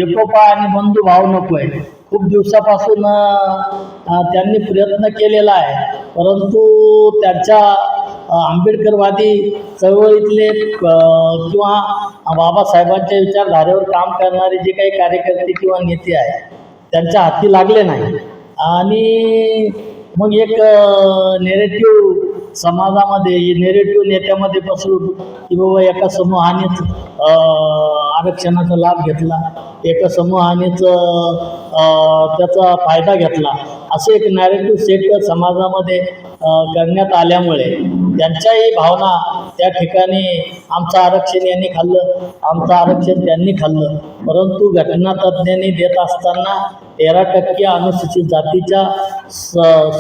एकोपा आणि बंधुभाव नको आहे. खूप दिवसापासून त्यांनी प्रयत्न केलेला आहे, परंतु त्यांच्या आंबेडकरवादी चळवळीतले किंवा बाबासाहेबांच्या विचारधारेवर काम करणारे जे काही कार्यकर्ते किंवा नेते आहेत त्यांच्या हाती लागले नाही. आणि मग एक नेरेटिव्ह समाजामध्ये, नेरेटिव्ह नेत्यामध्ये पसरून की बाबा एका समूहानेच आरक्षणाचा लाभ घेतला, एका समूहानेच त्याचा फायदा घेतला, असं एक नॅरेटिव्ह सेट समाजामध्ये करण्यात आल्यामुळे त्यांच्याही भावना त्या ठिकाणी आमचं आरक्षण यांनी खाल्लं, आमचं आरक्षण त्यांनी खाल्लं. परंतु घटनातज्ञांनी देत असताना 13% अनुसूचित जातीच्या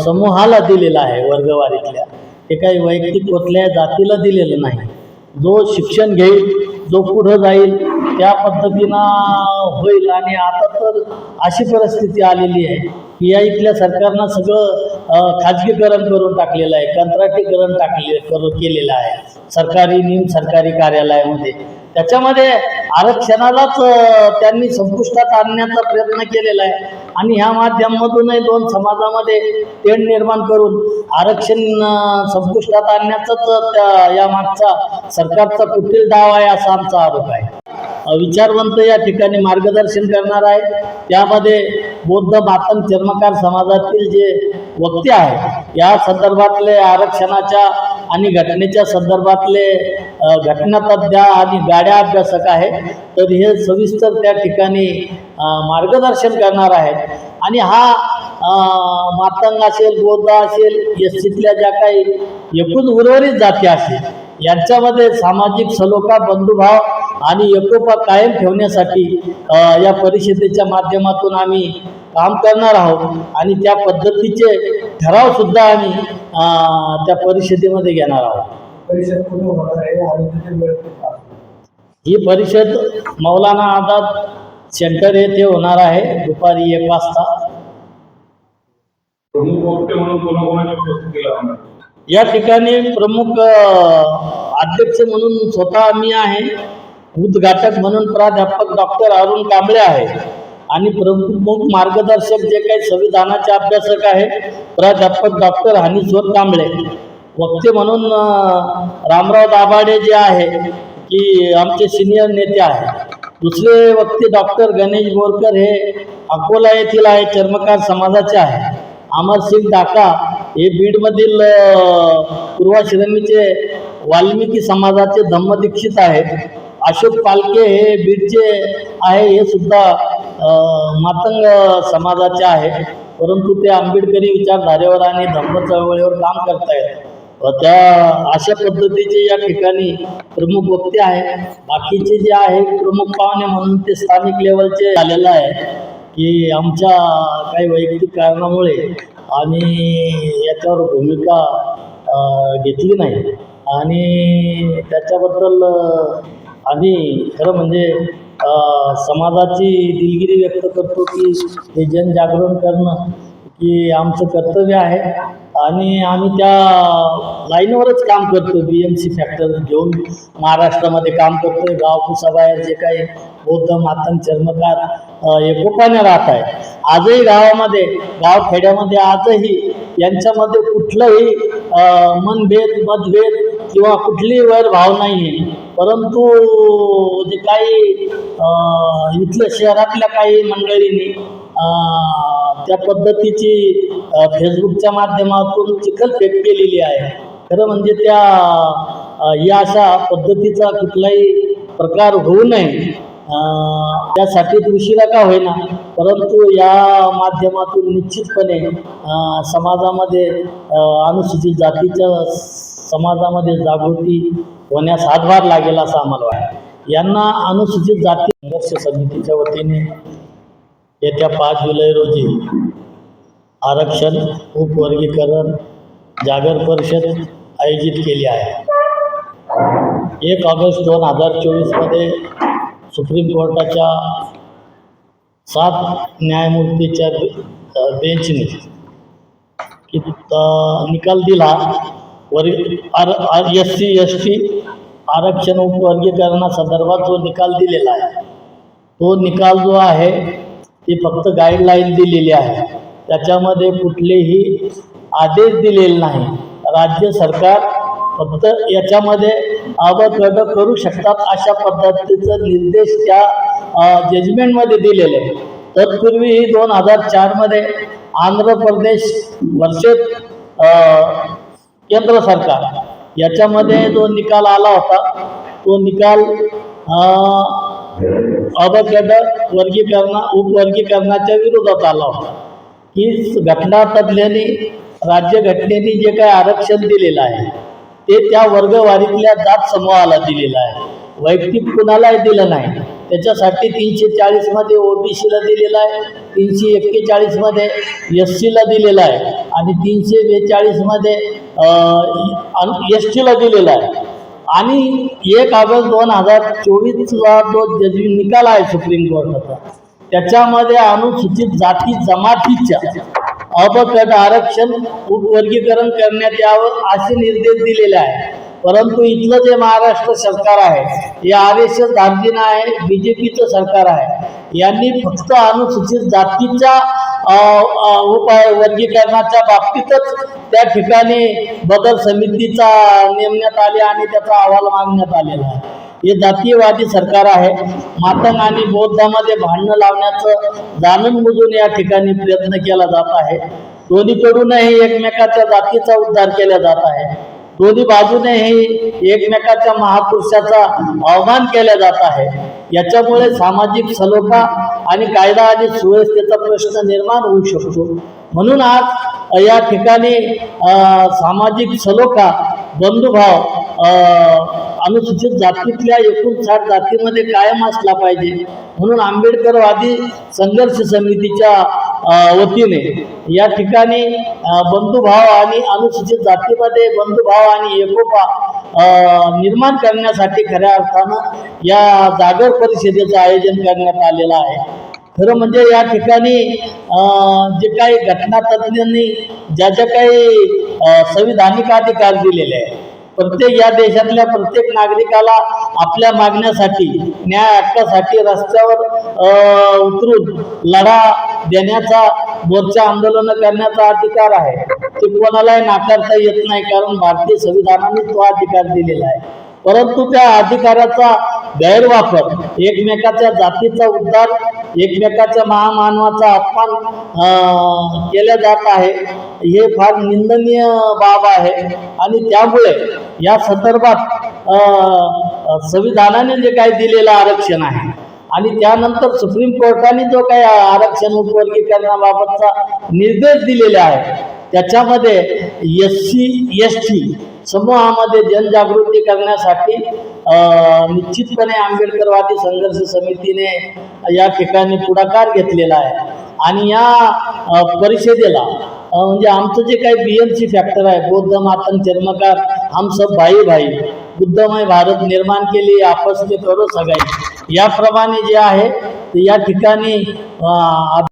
समूहाला दिलेला आहे वर्गवारीतल्या. ते काही वैयक्तिक कुठल्या जातीला दिलेलं नाही. जो शिक्षण घेईल, जो पुढं जाईल त्या पद्धतीनं होईल. आणि आता तर अशी परिस्थिती आलेली आहे की या इथल्या सरकारनं सगळं खाजगीकरण करून टाकलेलं आहे, कंत्राटीकरण केलेलं आहे सरकारी सरकारी कार्यालयामध्ये. त्याच्यामध्ये आरक्षणालाच त्यांनी संपुष्टात आणण्याचा प्रयत्न केलेला आहे. आणि ह्या माध्यमातूनही दोन समाजामध्ये तेढ निर्माण करून आरक्षण संपुष्टात आणण्याचाच या मागचा सरकारचा कुटील डाव आहे, असा आमचा आरोप आहे. विचारवंत या ठिकाणी मार्गदर्शन करणार आहे. त्यामध्ये बौद्ध मातंग चर्मकार समाजातील जे वक्ते आहेत, या संदर्भातले आरक्षणाच्या आणि घटनेच्या संदर्भातले घटनातज्ञ आणि गाड्या अभ्यासक आहेत, तर हे सविस्तर त्या ठिकाणी मार्गदर्शन करणार आहेत. आणि हा मातंग असेल, बौद्ध असेल, एसटीतल्या ज्या काही एकूण उर्वरित जाती असेल, यांच्यामध्ये सामाजिक सलोखा, बंधुभाव आणि एकोपा कायम ठेवण्यासाठी या परिषदेच्या माध्यमातून आम्ही काम करणार आहोत. आणि त्या पद्धतीचे ठरावसुद्धा आम्ही त्या परिषदेमध्ये घेणार आहोत. ही परिषद मौलाना आझाद सेंटर येथे होणार आहे दुपारी 1 वाजता. या ठिकाणी प्रमुख अध्यक्ष म्हणून स्वतः मी आहे. उद्घाटक म्हणून प्राध्यापक डॉक्टर अरुण कांबळे आहे. आणि प्रमुख मार्गदर्शक जे काही संविधानाचे अभ्यासक आहे प्राध्यापक डॉक्टर हनीश्वर कांबळे. वक्ते म्हणून रामराव दाभाडे जे आहे की आमचे सिनियर नेते आहेत. दुसरे वक्ते डॉक्टर गणेश बोरकर, हे अकोला येथील आहे, चर्मकार समाजाचे आहे. अमरसिंग डाका हे बीडमधील पूर्वाश्रमीचे वाल्मिकी समाजाचे धम्मदीक्षित आहेत. अशोक पालके हे बीडचे आहे, हे सुद्धा मातंग समाजाचे आहे, परंतु ते आंबेडकरी विचारधारेवर आणि धम्म चळवळीवर काम करतायत. त्या अशा पद्धतीचे या ठिकाणी प्रमुख वक्ते आहेत. बाकीचे जे आहे प्रमुख पाहुणे म्हणून ते स्थानिक लेवलचे झालेलं आहे की आमच्या काही वैयक्तिक कारणामुळे आम्ही याच्यावर भूमिका घेतली नाही. आणि त्याच्याबद्दल आम्ही खरं म्हणजे समाजाची दिलगिरी व्यक्त करतो की हे जनजागरण करणं की आमचं कर्तव्य आहे. आणि आम्ही त्या लाईनवरच काम करतो. BMC फॅक्टर घेऊन महाराष्ट्रामध्ये काम करतो. गावकुसाबाहेर जे काही बौद्ध मातंग चर्मकार एकोपाने राहत आहे. आजही गावामध्ये, गावखेड्यामध्ये आजही यांच्यामध्ये कुठलंही मतभेद किंवा कुठलीही वैरभाव नाही आहे. परंतु जे काही इथल्या शहरातल्या काही मंडळींनी त्या पद्धतीची फेसबुकच्या माध्यमातून चिखलफेक केलेली आहे. खरं म्हणजे या अशा पद्धतीचा कुठलाही प्रकार होऊ नये त्यासाठी उशिरा का होईना, परंतु या माध्यमातून निश्चितपणे समाजामध्ये अनुसूचित जातीच्या समाजामध्ये जागृती होण्यास हातभार लागेल असं आम्हाला वाटतं. यांना अनुसूचित जाती संघर्ष समितीच्या वतीने येत्या 5 जुलै रोजी आरक्षण उपवर्गीकरण जागर परिषद आयोजित केली आहे. 1 ऑगस्ट 2024 सुप्रीम कोर्टाच्या 7 न्यायमूर्तीच्या बेंचने निकाल दिला. SC ST आरक्षण उपवर्गीकरणासंदर्भात जो निकाल दिलेला आहे तो निकाल जो आहे ती फक्त गाईडलाईन दिलेली आहे, त्याच्यामध्ये कुठलेही आदेश दिलेले नाही. राज्य सरकार फक्त याच्यामध्ये अबकड करू शकतात अशा पद्धतीचं निर्देश त्या जजमेंटमध्ये दिलेले आहे. तत्पूर्वी 2004मध्ये आंध्र प्रदेश वर्सेस केंद्र सरकार याच्यामध्ये जो निकाल आला होता तो निकाल अबकड उपवर्गीकरणाच्या विरोधात आला होता, की घटना तज्ज्ञांनी राज्यघटनेने जे काही आरक्षण दिलेलं आहे ते त्या वर्गवारीतल्या जात समूहाला दिलेलं आहे, वैयक्तिक कुणालाही दिलं नाही. त्याच्यासाठी 340मध्ये ओबीसीला दिलेलं आहे, 341मध्ये SCला दिलेलं आहे आणि 342मध्ये STला दिलेलं आहे. आणि 1 ऑगस्ट 2024चा जो निकाल आहे सुप्रीम कोर्टाचा त्याच्यामध्ये अनुसूचित जाती जमातीच्या अबकड आरक्षण उपवर्गीकरण करण्यात यावं असे निर्देश दिलेले आहे. परंतु इथलं जे महाराष्ट्र सरकार आहे हे RSS धार्जिन आहे, BJPचं सरकार आहे. यांनी फक्त अनुसूचित जातीच्या वर्गीकरणाच्या बाबतीतच त्या ठिकाणी बदल समितीचा नेमण्यात आले आणि त्याचा अहवाल मागण्यात आलेला आहे. हे जातीयवादी सरकार आहे. मातंग आणि बौद्धामध्ये भांडणं लावण्याचं जाणून बुजून या ठिकाणी प्रयत्न केला जात आहे. दोन्हीकडूनही एकमेकाच्या जातीचा उद्धार केला जात आहे. दोन्ही बाजूनेही एकमेकाच्या महापुरुषाचा अवमान केला जात आहे. याच्यामुळे सामाजिक सलोखा आणि कायदा आणि सुव्यवस्थेचा प्रश्न निर्माण होऊ शकतो. म्हणून आज या ठिकाणी सामाजिक सलोखा बंधुभाव अनुसूचित जातीतल्या 59 जातीमध्ये कायम असला पाहिजे. म्हणून आंबेडकरवादी संघर्ष समितीच्या वतीने या ठिकाणी बंधुभाव आणि अनुसूचित जातीमध्ये बंधुभाव आणि एकोपा निर्माण करण्यासाठी खऱ्या अर्थानं या जागर परिषदेचं आयोजन करण्यात आलेलं आहे. खरं म्हणजे या ठिकाणी जे काही घटनातज्ञांनी ज्या काही संविधानिक अधिकार दिलेले आहे, प्रत्येक या देशातल्या प्रत्येक नागरिकाला आपल्या मागण्यासाठी न्याय हक्कासाठी रस्त्यावर उतरून लढा देण्याचा, मोर्चा आंदोलन करण्याचा अधिकार आहे. ते कोणालाही नाकारता येत नाही, कारण भारतीय संविधानाने तो अधिकार दिलेला आहे. परंतु त्या अधिकाराचा गैरवापर, एकमेकाच्या जातीचा उद्धार, एकमेकाच्या महामानवाचा अपमान केला जात आहे, हे फार निंदनीय बाब आहे. आणि त्यामुळे या संदर्भात संविधानाने जे काही दिलेलं आरक्षण आहे आणि त्यानंतर सुप्रीम कोर्टाने जो काही आरक्षण उपवर्गीकरणाबाबतचा निर्देश दिलेले आहे त्याच्यामध्ये SC ST समूहामध्ये जनजागृती करण्यासाठी निश्चितपणे आंबेडकरवादी संघर्ष समितीने या ठिकाणी पुढाकार घेतलेला आहे. आणि या परिषदेला म्हणजे आमचं जे काही BMC फॅक्टर आहे, बौद्ध मातंग चर्मकार हम सब भाई भाई, बुद्धमय भारत निर्माण के लिए आपस में करो सगाई, याप्रमाणे जे आहे या ठिकाणी